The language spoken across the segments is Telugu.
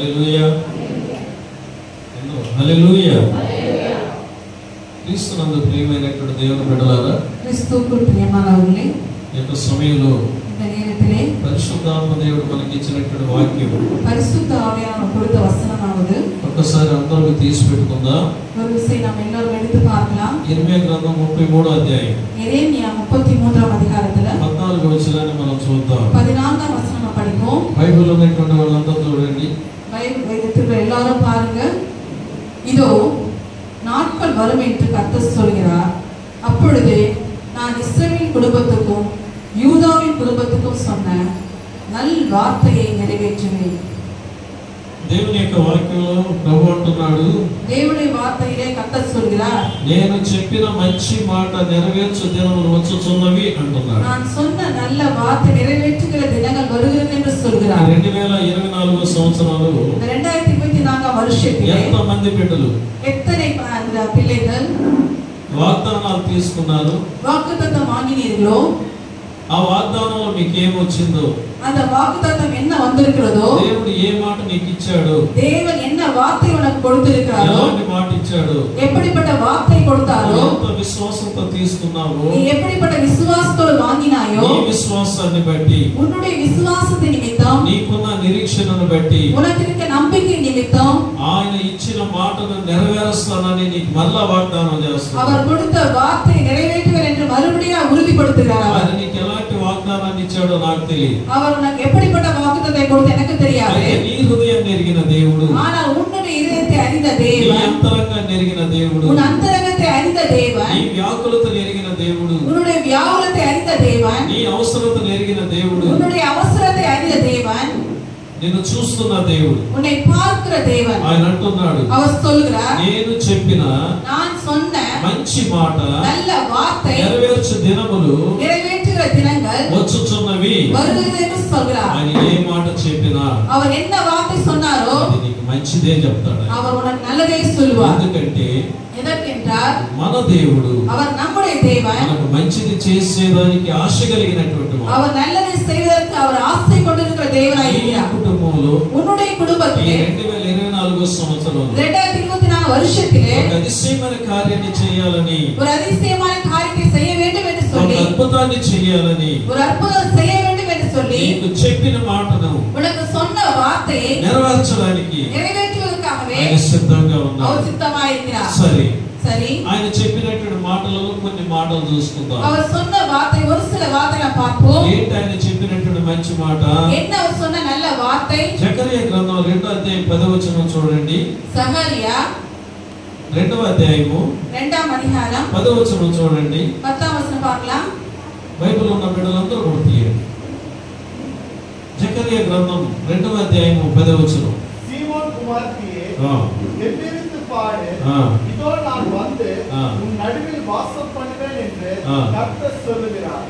హల్లెలూయా, హల్లెలూయా. క్రీస్తునందు ప్రియమైనటువంటి దేవుని బిడ్డలారా, క్రీస్తువుக்குள் பிரியமானவர்களே, ఈ యొక్క సమయంలో இந்த நேரத்திலே పరిశుద్ధాత్మ దేవుడు మనకి ఇచ్చినటువంటి వాక్యం பரிசுத்த ஆவியானவர் கொடுத்த வசனமாவது, ఒక్కసారి అందరూ తీసి పెట్టుకుందాం. ஒரு விஷயம் நாம் எல்லாரும் எடுத்து பார்க்கலாம். ఇర్మియా గ్రంథం 33వ అధ్యాయం எரேமியா 33ஆம் அதிகாரத்துல 14వ వచనాన్ని మనం చూద్దాం. 14ஆம் வசனம் படிப்போம். బైబిల్ ఉన్నటువంటి వాళ్ళందరూ చూడండి. பைபிள் வைத்திருக்கிற எல்லாரும் பாருங்க. இதோ நாட்கள் வரும் என்று கர்த்தர் சொல்கிறார், அப்பொழுது நான் இஸ்ரவேல் குடும்பத்துக்கும் யூதாவின் குடும்பத்துக்கும் சொன்ன நல் வார்த்தையை நிறைவேற்றுவேன். దేవుని యొక్క వాక్యంలో ప్రభు అంటున్నాడు, దేవుని వార్తయిலே కర్తర్ சொல்கிறார், నేను చెప్పిన మంచి మాట నెరవేర్చు దినములు వచ్చుచున్నవి అంటున్నాడు. நான் சொன்ன நல்ல வார்த்தை நிறைவேற்றுகிற தினங்கள் வருகிறது என்று சொல்கிறார். 2024 సంవత్సరాలు 2024 வருஷத்திலே ఎంత మంది బిడ్డలు எத்தனை பிள்ளைகள் వాగ్దానాలు తీసుకున్నారు? வாக்குத்தத்தம் வாங்கினீர்களோ? ఆ వాగ్దానంలో మీకు ఏమొచ్చిందో, அந்த வாக்குத்தத்தம் என்ன வந்திருக்கிறதோ, దేవుడు ఏ మాట నీకు ఇచ్చాడు, தேவன் என்ன வார்த்தை உனக்கு கொடுத்திருக்கிறாரோ, ఎలాంటి మాట ఇచ్చాడు, எப்படிப்பட்ட வார்த்தை கொடுத்தாரோ, ఎంత విశ్వాసంతో తీసుకున్నావో, நீ எப்படிப்பட்ட விசுவாசத்தோடு வாங்கினாயோ, నీ విశ్వాసాన్ని బట్టి, உன்னுடைய விசுவாசத்தை நிமித்தம், నీకున్న నిరీక్షణను బట్టి, உனக்கு இருக்க நம்பிக்கை நிமித்தம், ఆయన ఇచ్చిన మాటను నెరవేరుస్తానని నీకు మళ్ళా వాగ్దానం చేస్తాడు. அவர் கொடுத்த వార్த்தை நிறைவேற்றுவார் என்று மறுபடியும் உறுதிப்படுத்துகிறார். ఆయన నీకు ఎలాంటి వాగ్దానాన్ని ఇచ్చాడో నాకు తెలియదు. அவர் உனக்கு எப்படிப்பட்ட வாக்குத்தத்தத்தை கொடுத்து எனக்கு தெரியாது. నీ హృదయం ఎరిగిన దేవుడు, ஆனால் உன்னுடைய இதயத்தை அறிந்த నీ தேவன், అంతరంగాన్ని ఎరిగిన దేవుడు, உன் அந்தரங்கத்தை அறிந்த தேவன், నీ వ్యాకులతను ఎరిగిన దేవుడు, உன்னுடைய வியாகுலத்தை அறிந்த தேவன், నీ అవసరతను ఎరిగిన దేవుడు, உன்னுடைய அவசரத்தை அறிந்த தேவன், నిన్ను చూస్తున్న దేవుడు, உன்னை பார்க்கிற தேவன். ఆయన అంటున్నాడు, அவர் சொல்கிறார், నేను చెప్పిన நான் சொன்ன మంచి మాట நல்ல வார்த்தை నెరవేర్చు దినములు நிறைவேற்றுகிற தினங்கள் వచ్చుచున్నవి. வருகிறது என்று சொல்கிறார். ఆయన ఏ మాట చెప్పినా அவர் என்ன வார்த்தை சொன்னாரோ అది నీకు మంచిదే చెప్తాడు. அவர் உனக்கு நல்லதே சொல்வார். ఎందుకంటే எதற்கென்றால் మన దేవుడు அவர் நம்முடைய தேவன், మనకు మంచిది చేసేదానికి ఆశ కలిగినటువంటి వాడు. அவர் நல்லதை செய்வதற்கு அவர் ஆசை கொண்டிருக்கிற தேவனாய் ఈ இருக்கிறார். కుటుంబంలో உன்னுடைய ఈ குடும்பத்திலே 2024 సంవత్సరంలో 2024 வருஷத்திலே ఒక அதிசయమైన కార్యాన్ని చేయాలని, ஒரு அதிசயமான காரியத்தை செய்ய வேண்டும் என்று ఒక சொல்லி, అద్భుతాన్ని చేయాలని, ஒரு அற்புதம் செய்ய வேண்டும் என்று சொல்லி, నీకు చెప్పిన మాటను உனக்கு சொன்ன வார்த்தையை నెరవేర్చడానికి நிறைவேற்றுவதற்காகவே ఆయన సిద్ధంగా ఉన్నాడు. அவர் சித்தமாய் இருக்கிறார். సరే, சரி, ఆయన చెప్పినటువంటి మాటలలో కొన్ని మాటలు చూసుకుందాం. அவர் சொன்ன வார்த்தை, ஒரு சில வார்த்தைகளை பார்ப்போம். ఏంటి ఆయన చెప్పినటువంటి మంచి మాట? என்ன அவர் சொன்ன நல்ல வார்த்தை? జకరియా గ్రంథం 2వ అధ్యాయం 10వ వచనం చూడండి. சகரியா 2వ అధ్యాయము 2ஆம் அதிகாரம் 10వ వచనం చూడండి. 10ஆம் வசனம் பார்க்கலாம். బైబిల్ ఉన్న బిడ్డలందరూ కూడా తీయండి. జకరియా గ్రంథం 2వ అధ్యాయము 10వ వచనం. சீமோன் குமாரத்தியே, எவ்விருந்து பாடு, இதோ நான் வந்து உன் நடுவில் வாசம் பண்ணுவேன் என்று கர்த்தர் சொல்லுகிறார்.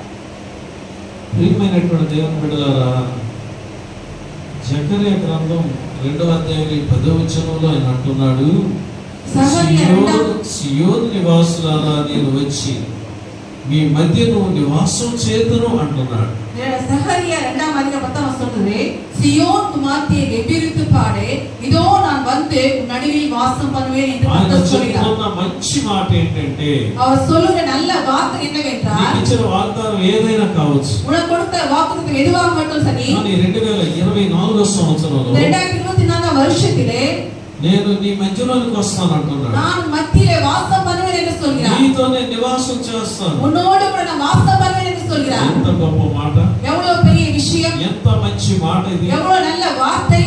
ప్రియమైనటువంటి దేవుని బిడ్డలారా, జకరియా గ్రంథం 2వ అధ్యాయం 10వ వచనంలో ఆయన అంటున్నాడు, సియోను నివాసులారా నేను వచ్చి మీ మధ్యను నివాసం చేతును అంటున్నాడు. சகரியா 2ஆம் அதிகாரம் 10ஆம் வசனம் சொல்லுது, சியோன் குமாரத்தியே எவ்விருந்து பாடு, இதோ நான் வந்து உன் நடுவில் வாசம் பண்ணுவேன் என்று கர்த்தர் சொல்கிறார். మంచి మాట ఏంటంటే, அவர் சொல்லுகிற நல்ல வார்த்தை என்னவென்றால், నీకు ఇచ్చిన వాగ్దానం ఏదైనా కావచ్చు, உனக்கு கொடுத்த வாக்குத்தத்தம் எதுவாக மட்டும் சரி, కానీ 2024 సంవత్సరంలో 2024 வருஷத்திலே నేను నీ మధ్యలోనికి వస్తాను అంటున్నాడు. நான் மத்தியிலே வாசம் பண்ணுவேன் என்று சொல்கிறார். నీతో నేను నివాసం చేస్తాను. உன்னோடு கூட நான் வாசம் பண்ணுவேன் என்று சொல்கிறார். ఎంత గొప్ప మాట, எவ்வளவு பெரிய விஷயம், ఎంత మంచి మాట ఇది. எவ்வளவு நல்ல வார்த்தை.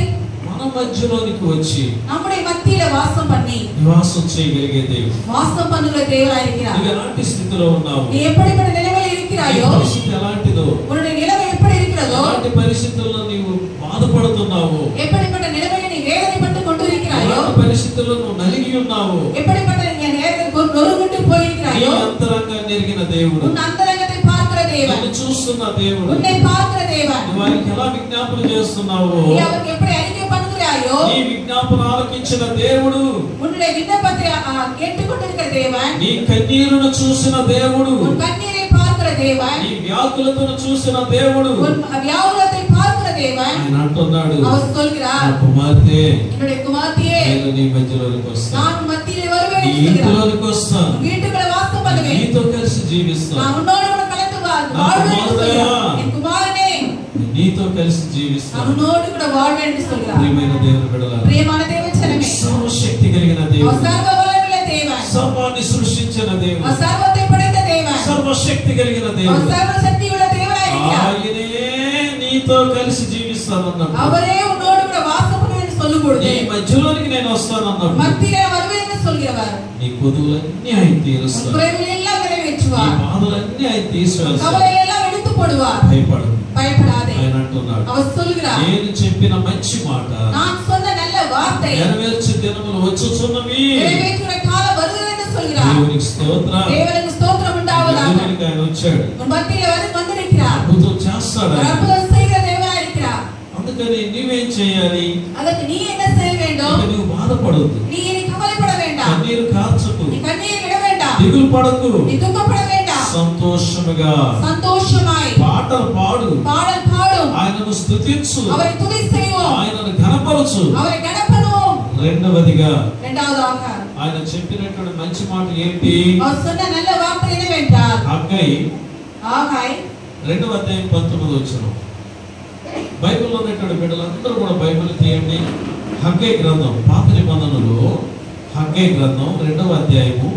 మన మధ్యలోనికి వచ్చి நம்முடைய மத்தியிலே வாசம் பண்ணி నివాసం చేయగలిగే దేవుడు. வாசம் பண்ணுகிற தேவனாய் இருக்கிறார். నువ్వు ఎలాంటి స్థితిలో ఉన్నావు, நீ எப்படிப்பட்ட நிலைமையில் இருக்கிறாயோ, పరిస్థితి ఎలాంటిదో, உன்னுடைய நிலைமை எப்படி இருக்கிறதோ, ఎలాంటి పరిస్థితుల్లో నీవు బాధపడుతున్నావు, எப்படிப்பட்ட நிலைமையில் நீ வேதனைப்பட்டு கொண்டிருக்கிறாயோ, ఎలాంటి పరిస్థితుల్లో నువ్వు నలిగి ఉన్నావు, எப்படிப்பட்ட நீ நேரத்தில் நொறுங்குண்டு నీ போயிருக்கிறாயோ, అంతరంగాన్ని ఎరిగిన దేవుడు, உன் அந்தரங்கத்தை பார்க்கிற தேவன், నిన్ను చూస్తున్న దేవుడు, உன்னை பார்க்கிற தேவன், నువ్వు వారికి ఎలా విజ్ఞాపన చేస్తున్నావో, நீ அவருக்கு எப்படி அறிக்கை பண்ணுகிறாயோ, నీ విజ్ఞాపన ఆలకించిన దేవుడు, உன்னுடைய விண்ணப்பத்தை கேட்டுக்கொண்டிருக்கிற தேவன், నీ కన్నీరును చూసిన దేవుడు, உன் கண்ணீரை பார்க்கிற தேவன், నీ వ్యాకులతను చూసిన దేవుడు, உன் வியாகுலத்தை பார்க்கிற தேவன் ఆయన అంటున్నాడు அவர் சொல்கிறார் నా కుమార్తె என்னுடைய குமார்த்தியே నేను నీ మధ్యలోకి వస్తాను நான் మధ్యలో வருவேன் నీ ఇంటిలోకి వస్తాను வீட்டுக்குள்ள வாசம் பண்ணுவேன் నీతో కలిసి జీవిస్తాను நான் உன்னோடு கூட கலந்து வாழ்வேன் என் குமாரனே నీతో కలిసి జీవిస్తాను நான் உன்னோடு கூட வாழ்வேன் என்று சொல்கிறார் ప్రియమైన దేవుని బిడ్డలారా ప్రియమైన దేవుని సర్వశక్తి కలిగిన దేవుడు సర్వబలముల దేవుడు సర్వాన్ని సృష్టించిన దేవుడు సర్వத்தை పடைத்த దేవుడు సర్వశక్తి కలిగిన దేవుడు సర్వశక్తియుள்ள దేవుడాயிருக்கிறார் ఆయనే నీతో కలిసి జీవిస్తానన్నాడు அவரே உன்னோடு கூட வாசம் பண்ணுவேன் என்று சொல்லும்போது నీ మధ్యలోనికి నేను వస్తానన్నాడు மத்தியிலே வருவேன் என்று சொல்கிறவர் నీ కొదువులన్నీ ఆయన తీరుస్తాడు குறைவுகள் எல்லாம் நிறைவேற்றுவார் నీ బాధలన్నీ ఆయన తీసివేస్తాడు கவலைகள் எல்லாம் எடுத்து போடுவார் భయపడు பயப்படாதே ఆయన అంటున్నాడు அவர் சொல்கிறார் నేను చెప్పిన మంచి మాట நான் சொன்ன நல்ல வார்த்தை నెరవేర్చే దినములు వచ్చుచున్నవి நிறைவேற்றுகிற காலம் வருகிறது என்று சொல்கிறார் దేవునికి స్తోత్రం தேவனுக்கு ஸ்தோத்திரம் உண்டாவதாக దేవునికి ఆయన వచ్చాడు உன் மத்தியிலே வந்திருக்கிறார் అద్భుతం చేస్తాడు ఆయన. அற்புதம் செய்கிற தேவனாய் இருக்கிறார் అందుకని నీవేం చేయాలి அதற்கு நீ என்ன செய்ய வேண்டும் ఇక నువ్వు బాధపడొద్దు நீ இனி கவலைப்பட வேண்டாம் కన్నీరు కార్చకు நீ கண்ணீர் விட வேண்டாம் దిగులు పడకు நீ துக்கப்பட வேண்டாம் సంతోషముగా சந்தோஷமாய் పాటలు పాడు பாடல் பாடும் ఆయనను స్తుతించు அவரை துதி செய்வோம் ఆయనను ఘనపరచు அவரை கனப்படுவோம் రెండవదిగా இரண்டாவதாக ఆయన చెప్పినటువంటి మంచి మాట ఏంటి அவர் சொன்ன நல்ல வார்த்தை என்னவென்றால் హగ్గై ஆகாய் 2వ అధ్యాయం 19వ వచనం బైబిల్లో ఉన్నటువంటి బిడ్డలందరూ కూడా బైబిల్ తీయండి హగ్గై గ్రంథం పాత నిబంధనలో హగ్గై గ్రంథం 2వ అధ్యాయము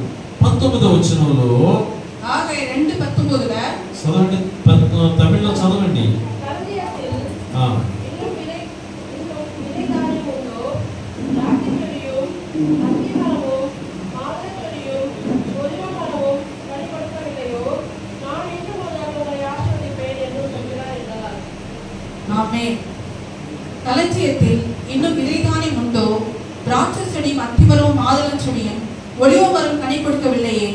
19వ వచనంలో ஆகாய் 2:19ல చదవండి తమిళ్లో చదవండి களஞ்சியத்தில் இன்னும் விதைதானே உண்டோ திராட்சை செடியும் அத்திமரமும் மாதுளம் செடியும் ஒலிவ மரம் கனி கொடுக்கவில்லையே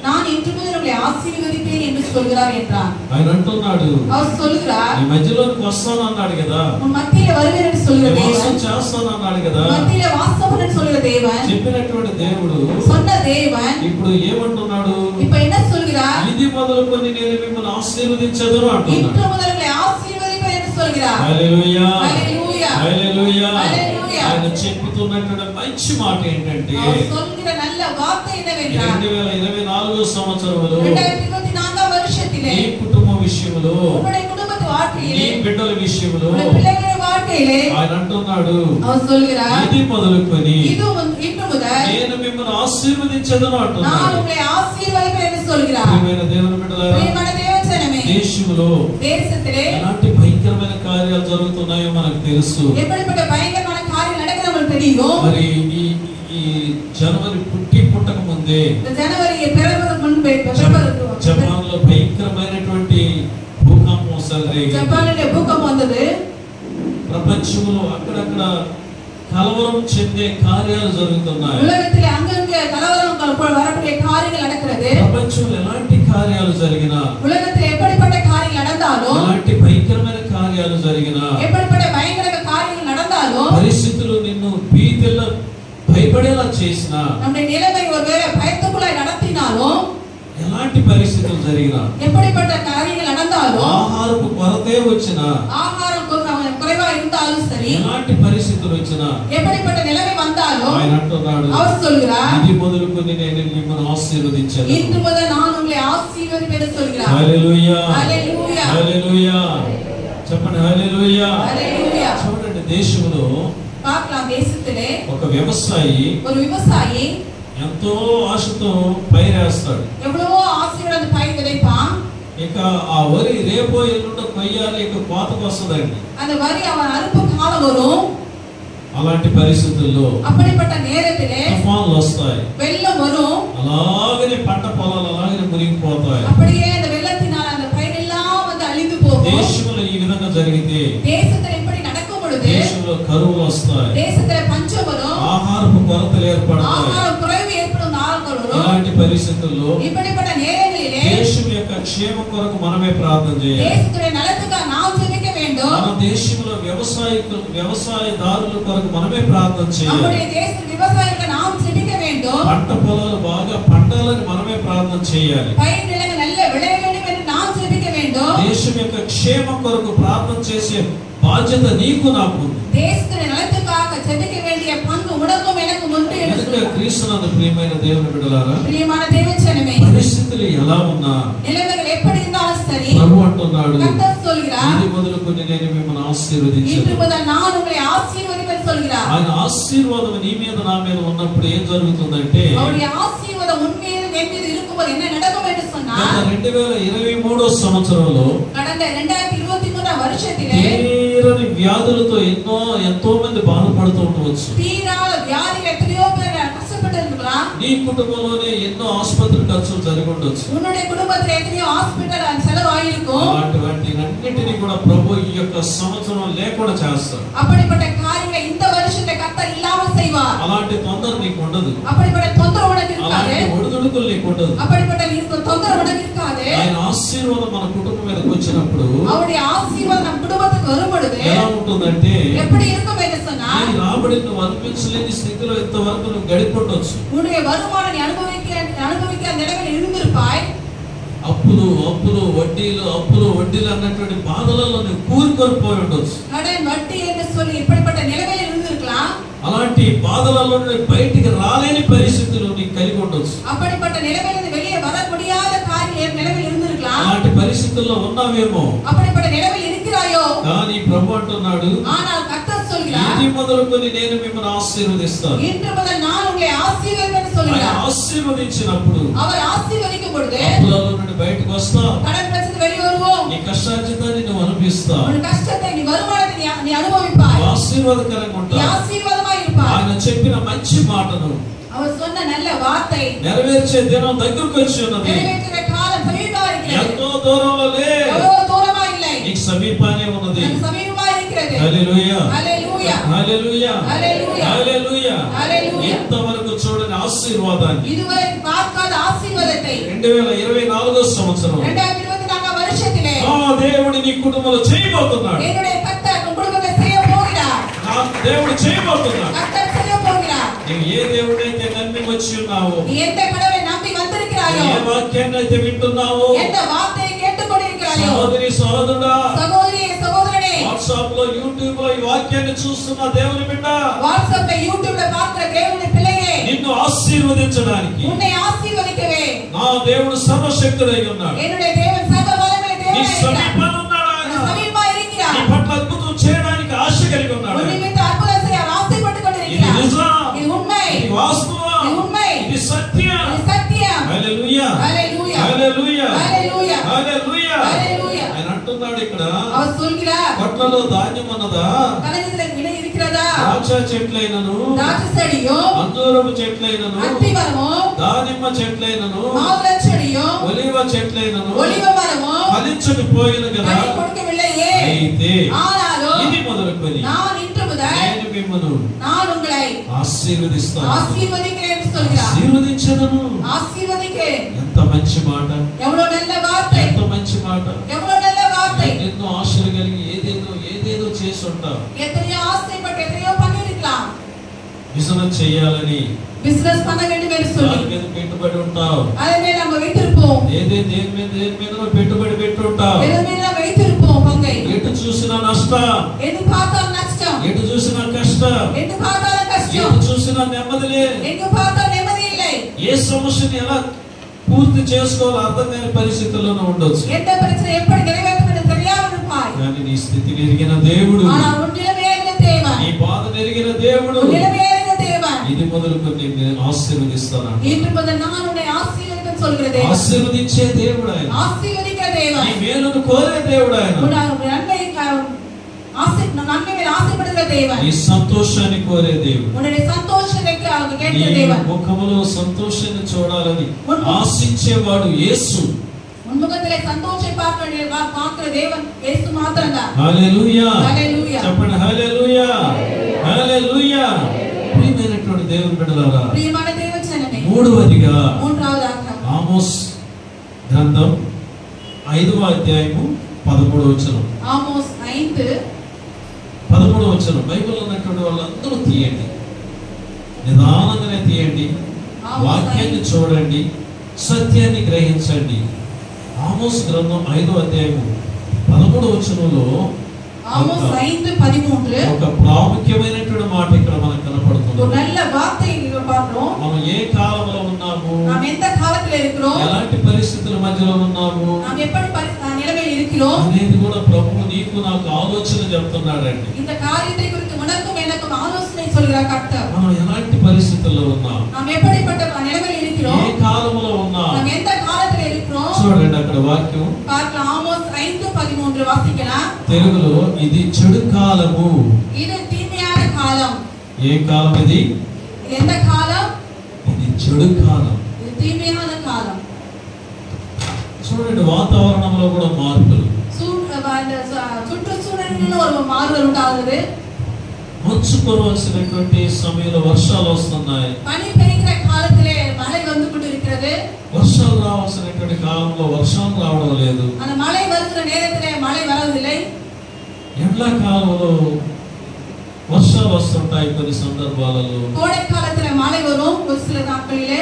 நான் இன்று முதல் உங்களை ஆசீர்வதிப்பேன் என்று சொல்கிறார் என்றார். ఆయన అంటున్నాడు அவர் சொல்கிறார் నీ మధ్యలోకి వస్తాను అన్నాడు కదా உன் మధ్యలో வருவேன் என்று சொல்கிற వాసం தேவன் చేస్తాను అన్నాడు కదా మధ్యలో వాసం என்று சொல்கிற தேவன் చెప్పినటువంటి దేవుడు சொன்ன தேவன் ఇప్పుడు ఏమంటున్నాడు இப்ப என்ன சொல்கிறார் ఇది మొదలుకొని నేను మిమ్మల్ని ఆశీర్వదించదును అంటున్నాడు இன்று முதல் உங்களை ஆசீர்வதிப்பேன் என்று சொல்கிறார். హల్లెలూయా హల్లెలూయా హల్లెలూయా హల్లెలూయా ఆయన చెప్పుతున్నటువంటి మంచి మాట ఏంటంటే அவர் சொல்கிற நல்ல வார்த்தை என்னவென்றால் 2024 సంవత్సరంలో 2024 வருஷத்திலே నీ కుటుంబ విషయంలో உங்களுடைய குடும்பத்து నీ வாழ்க்கையிலே బిడ్డల విషయంలో உங்களுடைய பிள்ளைகளுடைய வாழ்க்கையிலே ఆయన అంటున్నాడు அவர் சொல்கிறார் ఇది మొదలుకొని இன்று முதல் నేను మిమ్మల్ని ఆశీర్వదించదును நான் అంటున్నాడు உங்களை ஆசீர்வதிப்பேன் என்று சொல்கிறார். ప్రియమైన దేవుని బిడ్డలారా ప్రియమైన దేవజనమే దేశంలో தேசத்திலே ఎలాంటి భయంకరమైన కార్యాలు జరుగుతున్నాయో మనకు తెలుసు எப்படிப்பட்ட பயங்கரமான காரியம் நடக்குது நமக்கு தெரியும். మరి ఈ జనవరి పుట్టక ముందే இந்த ஜனவரி பிறப்பதற்கு முன்பே జపాన్ లో భయంకరమైనటువంటి భూకంపం సరిరేగింది. ஜப்பானிலே பூகம்பம் வந்தது. ప్రపంచంలో అక్కడక్కడ కలవరం చెందే కార్యాలు జరుగుతున్నాయి. உலகத்திலே அங்கங்கே கலவரம் வரக்கூடிய காரியங்கள் நடக்கிறது. ప్రపంచంలో ఎలాంటి కార్యాలు జరిగినా உலகத்தில் எப்படிப்பட்ட காரியங்கள் நடந்தாலும் ఎలాంటి భయంకరమైన కార్యాలు జరిగినా எப்படிப்பட்ட பயங்கர காரியங்கள் நடந்தாலும் పరిస్థితులు నిన్ను భయపడేలా చేసినా நம்முடைய நிலைமை ஒருவேளை பயத்துக்குள்ளாய் நடத்தினாலும் ఎలాంటి పరిస్థితులు జరిగినా எப்படிப்பட்ட காரியங்கள் நடந்தாலும் ఆహారపు కొరతే వచ్చినా ஆகாரம் குறைவா இருந்தாலும் சரி ఎలాంటి పరిస్థితులు వచ్చినా எப்படிப்பட்ட நிலைமை வந்தாலும் ఆయన అంటున్నాడు அவர் சொல்கிறார் ఇది మొదలుకొని నేను మిమ్మల్ని ఆశీర్వదించాను. இன்று முதல் நான் உங்களை ஆசீர்వதிப்பேன் என்று சொல்கிறார். హల్లెలూయా హల్లెలూయా హల్లెలూయా చెప్పండి హల్లెలూయా. హల్లెలూయా. చూడండి దేశంలో பார்க்கலாம் தேசத்திலே ఒక వ్యవసాయి ஒரு விவசாயி ఎంతో ఆశతో పైరేస్తాడు. எவ்வளவோ ஆசையோட அந்த பயிர் விதைப்பான். ఇక ఆ వరి రేపో ఎల్లుండో కొయ్యాలి, ఇక కోతకు వస్తుందండి. அந்த வரி அவன் அறுப்பு காலம் வரும். అలాంటి పరిస్థితుల్లో அப்படிப்பட்ட நேரத்திலே తుఫాన్లు వస్తాయి, வெள்ளம் வரும். అలాగనే పంట పొలాలు అలాగనే మునిగిపోతాయి. அப்படியே அந்த வெள்ளத்தினால அந்த பயிர் எல்லாம் வந்து அழிந்து போகும். దేశంలో ఈ విధంగా జరిగితే தேசத்துல இப்படி நடக்கும் பொழுது దేశంలో కరువులు వస్తాయి, தேசத்துல பஞ்சம் வரும். ఆహారపు కొరతలు ఏర్పడతాయి. ஆகாரம் குறைவு ஏற்படும் நாட்கள் வரும். ఇలాంటి పరిస్థితుల్లో இப்படிப்பட்ட நேரங்களிலே దేశం యొక్క క్షేమం కొరకు మనమే ప్రార్థన చేయాలి. தேசத்துடைய நலத்துக்காக நாம் ஜெபிக்க வேண்டும். మన దేశంలో వ్యవసాయదారుల కొరకు మనమే ప్రార్థన చేయాలి. நம்முடைய தேச விவசாயிகளுக்கு நாம் ஜெபிக்க வேண்டும். పంట పొలాలు బాగా పండాలని మనమే ప్రార్థన చేయాలి. பயிர் நிலங்கள் நல்ல விளைய வேண்டும் என்று நாம் ஜெபிக்க வேண்டும். దేశం యొక్క క్షేమం కొరకు ప్రార్థన చేసే బాధ్యత నీకు నాకు ఉంది. தேசத்தின் நலத்துக்காக ஜெபிக்க வேண்டிய பங்கு உனக்கும் எனக்கும் உண்டு என்று சொல்கிறார். క్రీస్తునందు ప్రియమైన దేవుని బిడ్డలారా, ప్రియమైన దేవజనమే, పరిస్థితులు ఎలా ఉన్నా, நிலைமைகள் எப்படி இருந்தாலும் சரி, ప్రభు అంటున్నాడు, கர்த்தர் சொல்கிறார், ఇది మొదలుకొని నేను మిమ్మల్ని ఆశీర్వదించాను. இன்று முதல் நான் உங்களை ஆசீர்வதிப்பேன் சொல்கிறார். ఆయన ఆశీర్వాదం నీ మీద నా మీద ఉన్నప్పుడు ఏం జరుగుతుందంటే, அவருடைய ஆசீர்வாதம் உன் மீது என் மீது இருக்கும்போது என்ன நடக்கும் என்று சொன்னார். 2023 సంవత్సరంలో கடந்த 2023 வருஷத்திலே తీరని వ్యాధులతో ఎంతో మంది బాధపడుతూ ఉండవచ్చు. తీరాల వ్యాధి ఎత్తయో పేరు కష్టపడుతుంటారా. నీ కుటుంబంలోనే ఎన్నో ఆసుపత్రి ఖర్చులు జరిగి ఉండొచ్చు. உன்னுடைய குடும்பத்தில் எத்தனையோ ஹாஸ்பிடல் செலவாயிருக்கும். వాటిని కూడా ప్రభు ఈ యొక్క సంవత్సరం లేకుండా చేస్తాడు. அப்படிப்பட்ட காரியங்களை இந்த வருஷத்தை கர்த்தர் இல்லாமல் செய்வார். అలాంటి తొందర నీకు ఉండదు. அப்படிப்பட்ட தொந்தரவு உனக்கு இருக்காது. అలాంటి ఒడిదుడుకులు నీకు ఉండదు. அப்படிப்பட்ட தொந்தரவு உனக்கு இருக்காது. ఆయన ఆశీర్వాదం మన కుటుంబం మీదకి వచ్చినప్పుడు, அவருடைய ஆசீర్వాదం நம்ம குடும்பத்துக்கு வரும்பொழுது ఎలా ఉంటుందంటే, எப்படி இருக்கும் என்று சொன்னால், నీ రాబడి నువ్వు అనిపించలేని స్థితిలో ఇంతవరకు నువ్వు గడిపొట్టొచ్చు. உன்னுடைய வருமானம் நீ அனுபவிக்க நிலைமையில் இருந்திருப்பாய். అప్పులు వడ్డీలు అన్నటువంటి బాధలలో నువ్వు కూరుకొని ఉండొచ్చు. கடன் வட்டி என்று சொல்லி இப்படிப்பட்ட நிலைமையில் இருந்திருக்கலாம். అలాంటి బాధలలో బయటికి రాలేని పరిస్థితులు నీకు కలిగి ఉండొచ్చు. அப்படிப்பட்ட நிலைமையிலிருந்து வெளியே வர முடியாத நிலைமையில் இருந்திருக்கலாம். అలాంటి పరిస్థితుల్లో ఉన్నావేమో. அப்படிப்பட்ட நிலைமையில் இருக்கிறாயோ. కానీ ప్రభు అంటున్నాడు, ஆனால் కర్తర్ சொல்கிறார், ఇది మొదలుకొని నేను మిమ్మల్ని ఆశీర్వదిస్తాను. இன்று முதல் நான் உங்களை ஆசీర్వదిస్తాను என்று சொல்கிறார். ఆశీర్వదించినప్పుడు, அவர் ఆశీర్వదిக்கும் பொழுது అప్పులలో నుండి బయటకు వస్తావు. கடன் பிரச்சனை வெளியே வருவோம். నీ కష్టార్జితాన్ని నువ్వు అనుభవిస్తావు. உன் కష్టத்தை నీ வருமானத்தை நீ அனுபவிப்பாய். ఆశీర్వాదకరంగా நீ ఉంటావు. ஆசீர்வாதமாய் இருப்பாய். ఆయన చెప్పిన మంచి మాటను அவர் சொன்ன நல்ல வார்த்தை నెరవేర్చే దినం దగ్గరకు వచ్చి ఉన్నది. நிறைவேற்றுகிற காலம் சமீபமா இருக்கிறது. ఎంతో దూరంలో లే, எவ்வளவு தூரமா இல்லை, నీకు సమీపానే ఉన్నది. நமக்கு சமீபமா இருக்கிறது. హల్లెలూయా, హల్లెలూయా, హల్లెలూయా, హల్లెలూయా, హల్లెలూయా. హల్లెలూయా. ఇంతవరకు చూడని ఆశీర్వాదాన్ని இதுவரை பார்க்காத ஆசீர்வாதத்தை 2024 సంవత్సరం 2024 வருஷத்திலே ఆ దేవుడు నీ కుటుంబంలో చేయబోతున్నాడు. என்னுடைய கர்த்தர் உன் குடும்பத்தை செய்ய போகிறார். ఆ దేవుడు చేయబోతున్నాడు. கர்த்தர் செய்ய போகிறார். నీవు ఏ దేవుడైతే నమ్మి వచ్చి ఉన్నావో, நீ எந்த கடவுளை நம்பி வந்திருக்கிறாயோ, ఏ వాక్యాన్ని అయితే వింటున్నావో, எந்த வார்த்தையை கேட்டுக்கொண்டிருக்கிறாயோ, సహోదరి సహోదరుడా, சகோதரி சகோதரனே, వాట్సాప్ లో యూట్యూబ్ లో ఈ వాక్యాన్ని చూస్తున్న దేవుని బిడ్డ, வாட்ஸ்அப்ல யூடியூப்ல பார்க்கிற தேவனுடைய பிள்ளையே, నిన్ను ఆశీర్వదించడానికి உன்னை ఆశీర్వదిக்கவே నా దేవుడు సర్వశక్తుడై ఉన్నాడు. என்னுடைய தேவன் సర్వ వల్లమైన నీ దేవుడై ఉన్నాడు. సమీపంలో ఉన్నాడు ఆయన. సమీపமா இருக்கிறார். నీ పట్ల అద్భుతం చేయడానికి ఆశ కలిగి ఉన్నాడు. உன்னை விட்டு அற்புதம் செய்ய அவர் ஆசைப்பட்டுக் ఇది கொண்டிருக்கிறார். నిజం, இது உண்மை, ఇది వాస్తవం, இது ఉண்மை, ఇది సత్యం. இது సత్యం. హల్లెలూయా, హల్లెలూయా, హల్లెలూయా, హల్లెలూయా, హల్లెలూయా. హల్లెలూయా. ఆయన అంటున్నాడు ఇక్కడ, அவர் சொல்கிறார், కొట్లలో ధాన్యం ఉన్నదా, கலசத்தில் விலை இருக்கிறதா, ద్రాక్ష చెట్లైనను, திராட்சை செடியோ, అంజూరపు చెట్లైనను, అత్తిమరమో, దానిమ్మ చెట్లైనను, மாதுளை செடியோ, ఒలివ చెట్లైనను ఒలివ మరమో ఫలించకపోయిన కదా. கனி கொடுக்கவில்லையே. అయితే ஆனாலும் ఇది మొదలుకొని நான் இன்று முதல் నేను మిమ్మల్ని நான் உங்களை ఆశీర్వదిస్తాను, ஆசீர்வதிக்கிறேன் என்று சொல்கிறார். ఆశీర్వదించదను. ஆசீர்வதிக்கிறேன். ఎంత మంచి మాట, எவ்வளவு நல்ல வார்த்தை, ఎంత మంచి మాట. எவ்வளவு நல்ல வார்த்தை. ఎన్నో ఆశలు కలిగి ఏదేదో చేసి ఉంటావు. எத்தனையோ ஆசைப்பட்டு எத்தனையோ பண்ணிருக்கலாம். బిజినెస్ చేయాలని பிசினஸ் பண்ண வேண்டும் என்று சொல்லி దాని మీద పెట్టుబడి ఉంటావు. அதே நம்ம வைத்திருப்போம். దేని మీద పెట్టుబడి పెట్టి ఉంటావు. எதுவுமே நம்ம வைத்திருப்போம் பங்கை. ఎటు చూసినా నష్టం, எது பார்த்தாலும் நஷ்டம், ఎటు చూసినా కష్టం, எது பார்த்தாலும் கஷ்டம், ఎటు చూసినా నెమ్మదిలే. எங்கு பார்த்தாலும் நிம்மதி இல்லை. ఏ సమస్యని ఎలా పూర్తి చేసుకోవాలో అర్థం కాని పరిస్థితుల్లోనే ఉండొచ్చు. எந்த பிரச்சனை எப்படி நிறைவேற்றும் என்று தெரியாமல் இருப்பாய். కానీ నీ స్థితిని ఎరిగిన దేవుడు, ஆனால் உன் நிலைமை அறிந்த தேவன், నీ బాధను ఎరిగిన దేవుడు உன் நிலைமை அறிந்த தேவன் ఇది మొదలుకొని నేను ఆశీర్వదిస్తాను. இன்று முதல் நான் உன்னை ஆசீர்வதிக்க சொல்கிற தேவன், ఆశీర్వదించే దేవుడు ఆయన. ஆசீர்வதிக்கிற தேவன், నీ మేలును కోరే దేవుడు ఆయన. உன் நன்மை மேல் ஆசைப்படுகிற தேவன், నీ సంతోషాన్ని కోరే దేవుడు. உன்னுடைய சந்தோஷத்தை கேட்கிற నీ தேவன், ముఖములో సంతోషాన్ని చూడాలని ఆశించేవాడు యేసు. உன்முகத்திலே சந்தோஷத்தை பார்க்கிற தேவன் இயேசு மாத்திரம்தான். హల్లెలూయా, హల్లెలూయా, చెప్పండి హల్లెలూయా, హల్లెలూయా. ప్రియమైనటువంటి దేవుని బిడ్డలారా, ప్రియమైన దేవజనమే, మూడవదిగా మూడవదాక ఆమోస్ గ్రంథం 5వ అధ్యాయము 13వ వచనం. ఆమోస్ 5:13 వచనం. బైబిల్లో ఉన్నటువంటి వాళ్ళందరూ తీయండి, నిదానంగానే తీయండి, వాక్యాన్ని చూడండి, సత్యాన్ని గ్రహించండి. ఆమోస్ గ్రంథం 5వ అధ్యాయము 13వ వచనంలో ఆమోస్ 5:13 ఒక ప్రాముఖ్యమైనటువంటి మాట ఇక్కడ మనకు కనపడుతుంది. ஒரு நல்ல வார்த்தை இங்க பார்க்கிறோம். మనం ఏ కాలంలో ఉన్నాము, நாம் எந்த காலத்துல இருக்கிறோம், ఎలాంటి పరిస్థితుల మధ్యలో ఉన్నాము, நாம் எப்படி நிலைமையில் இருக்கிறோம் అనేది కూడా ప్రభువు నీకు నాకు ఆలోచన చెప్తున్నాడండి. இந்த காரியத்தை குறித்து உனக்கும் எனக்கும் ஆலோசனை சொல்கிறார் கர்த்தர். మనం ఎలాంటి పరిస్థితుల్లో ఉన్నాం, நாம் எப்படிப்பட்ட நிலைமையில் இருக்கிறோம், ఏ కాలంలో ఉన్నాం, நாம் எந்த காலத்துல இருக்கிறோம். చూడండి అక్కడ వాక్యం பார்க்கலாம். ఆమోస్ 5:13 வாசிக்கலாம். తెలుగులో ఇది చెడు కాలము. இது தீமையான காலம். ఏ కాలం ఇది? இது எந்த காலம்? ఇది చెడు కాలం. இது தீமையான காலம். చూడండి వాతావరణంలో కూడా మార్పులు, சுற்றுச்சூழலில் ஒரு மாறுதல் உண்டாகுது. మంచు కురవలసినటువంటి సమయంలో వర్షాలు వస్తున్నాయి, பனி பெய்கிற காலத்திலே மழை வந்து கொண்டிருக்கிறது. వర్షాలు రావాల్సినటువంటి కాలంలో వర్షాలు రావడం లేదు. அந்த மழை வருகிற நேரத்திலே மழை வரவில்லை. ఎండాకాలంలో వర్షాలు వస్తుంటాయి కొన్ని సందర్భాలలో, கோடை காலத்திலே மழை வரும் ஒரு சில நாட்களிலே.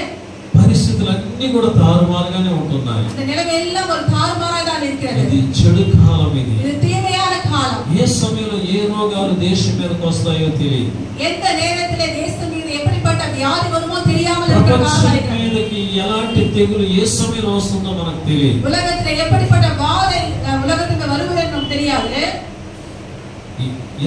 పరిస్థితులన్నీ కూడా తారుమారుగానే ఉంటున్నాయి. இந்த நிலைமை எல்லாம் ஒரு தாறுமாறாக தான் இருக்கிறது. ఇది చెడు కాలం. ఇది இது தீமையான காலம். ఏ సమయంలో ఏ రోగాలు దేశం మీదకి వస్తాయో తెలియదు. எந்த நேரத்திலே தேசம் மீது எப்படிப்பட்ட வியாதி வருமோ தெரியாமல் இருக்கிற காலம் ప్రపంచం మీదకి ఎలాంటి తెగులు ఏ సమయంలో వస్తుందో మనకు తెలియదు. உலகத்திலே எப்படிப்பட்ட வாதை உலகத்துக்கு வருவது நமக்கு தெரியாது.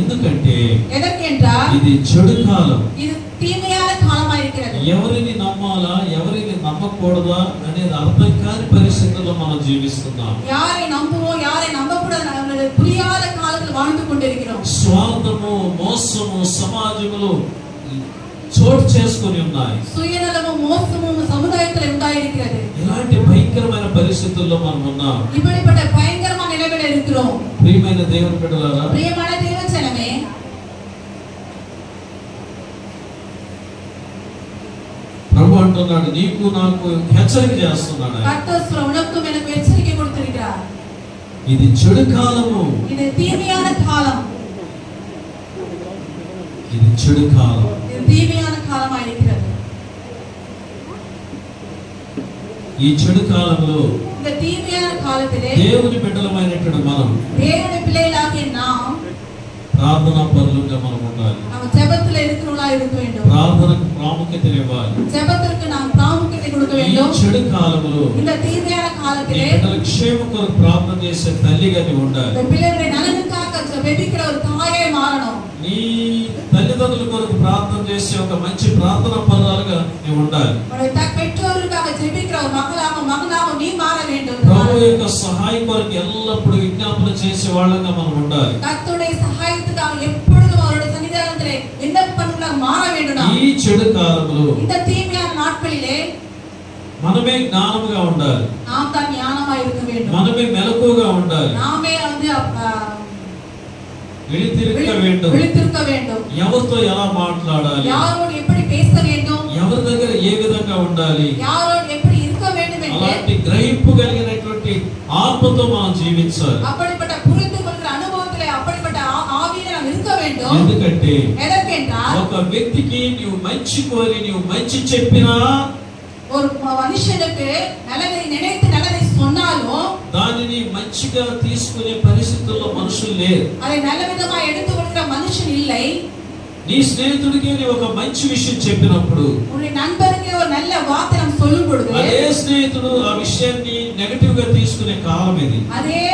ఎందుకంటే எதற்கென்றால் ఇది చెడు కాలం. இது தீமையான காலமா இருக்கிறது. ఎవరిని నమ్మాలా ఎవరిని నమ్మకూడదా అనేది అర్థం కాని పరిస్థితుల్లో మనం జీవిస్తున్నాం. யாரை நம்புவோம் யாரை நம்பக்கூடாது புரியாத காலத்தில் வாழ்ந்து கொண்டிருக்கிறோம். స్వార్థము మోసము సమాజంలో చోటు చేసుకొని ఉన్నాయి. சுயநலமும் மோசமும் சமுదాயத்தில் உண்டாயிருக்கிறது. ఇలాంటి భయంకరమైన పరిస్థితుల్లో మనం ఉన్నాం. இப்படிப்பட்ட பயங்கரமான நிலைமையில் இருக்கிறோம். ప్రియమైన దేవుని బిడ్డలారా, ప్రియమైన దేవజనమే, ప్రభు అంటున్నాడు నీకు నాకు హెచ్చరిక చేస్తున్నాడు. கர்த்தர் உனக்கும் எனக்கு எச்சரிக்கை கொடுத்திருக்கிறார். ఇది చెడు కాలము. இது தீமையான காலம். ఇది చెడు కాలం. இது தீமையான காலமா இருக்கிறது. ఈ చెడు కాలంలో இந்த தீமையான காலத்திலே దేవుని బిడ్డలమైనటువంటి మనం, தேவனுடைய பிள்ளைகளாகிய நாம் ప్రార్థనా పరులుగా మనం ఉండాలి. நாம் ஜெபத்துல இருக்கிறவங்களா இருக்க வேண்டும். ప్రార్థనకు ప్రాముఖ్యత ఇవ్వాలి. ஜெபத்திற்கு நாம் ప్రాముఖ్యత கொடுக்க ఈ வேண்டும். చెడు కాలంలో இந்த தீமையான నీ காலத்திலே బిడ్డల క్షేమం కొరకు ప్రార్థన చేసే తల్లిగా నీవు ఉండాలి. இந்த பிள்ளைகளுடைய நலனுக்காக ஜெபிக்கிற ஒரு தாயை மாறணும். నీ తల్లిదండ్రుల కొరకు ప్రార్థన చేసే ఒక మంచి ప్రార్థనా పరురాలుగా నీవు ఉండాలి. பெற்றோருக்காக ஜெபிக்கிற ஒரு மகனாக நீ மாற வேண்டும். ప్రభు యొక్క సహాయం కొరకు ఎల్లప్పుడూ విజ్ఞాపన చేసే వాళ్ళగా మనం ఉండాలి. கர்த்தருடைய சகாயத்துக்காக எப்பொழுதும் அவருடைய சன்னிதானத்திலே விண்ணப்பங்களாக மாற வேண்டும். ఈ చెడు కాలంలో இந்த தீமையான நாட்களிலே మనమే జ్ఞానముగా ఉండాలి. நாம் தான் ஞானமா இருக்க வேண்டும். మనమే మెలకువగా ఉండాలి. நாமே வந்து విழிతిరుక్క வேண்டும். ఎవరితో ఎలా మాట్లాడాలి, யாரோடு எப்படி பேச வேண்டும், ఎవరి దగ్గర ఏ విధంగా ఉండాలి, யாரோடு எப்படி இருக்க வேண்டும் என்று అలాంటి గ్రహింపు కలిగినటువంటి ఆత్మతో మనం జీవించాలి. அப்படிப்பட்ட புரிந்து கொள்கிற அனுభவத்திலே அப்படிப்பட்ட ஆவியிலே நாம் இருக்க வேண்டும். ఎందుకంటే எதற்கென்றால் ఒక వ్యక్తికి నీవు మంచి కోరి నీవు మంచి చెప్పినా, ஒரு மனுஷனுக்கு நல்லதை நினைத்து நல்லதை சொன்னாலும் దానిని మంచిగా తీసుకునే పరిస్థితుల్లో మనుషులు లేరు. அதை நல்ல விதமா எடுத்துக்கொள்கிற மனுஷன் இல்லை. నీ స్నేహితుడికి నీ ఒక మంచి విషయం చెప్పినప్పుడు, உன்னுடைய நண்பருக்கு ஒரு நல்ல வார்த்தை நாம் சொல்லும் பொழுது అదే స్నేహితుడు ఆ విషయాన్ని నెగటివ్ గా తీసుకునే కాలం ఇది. அதே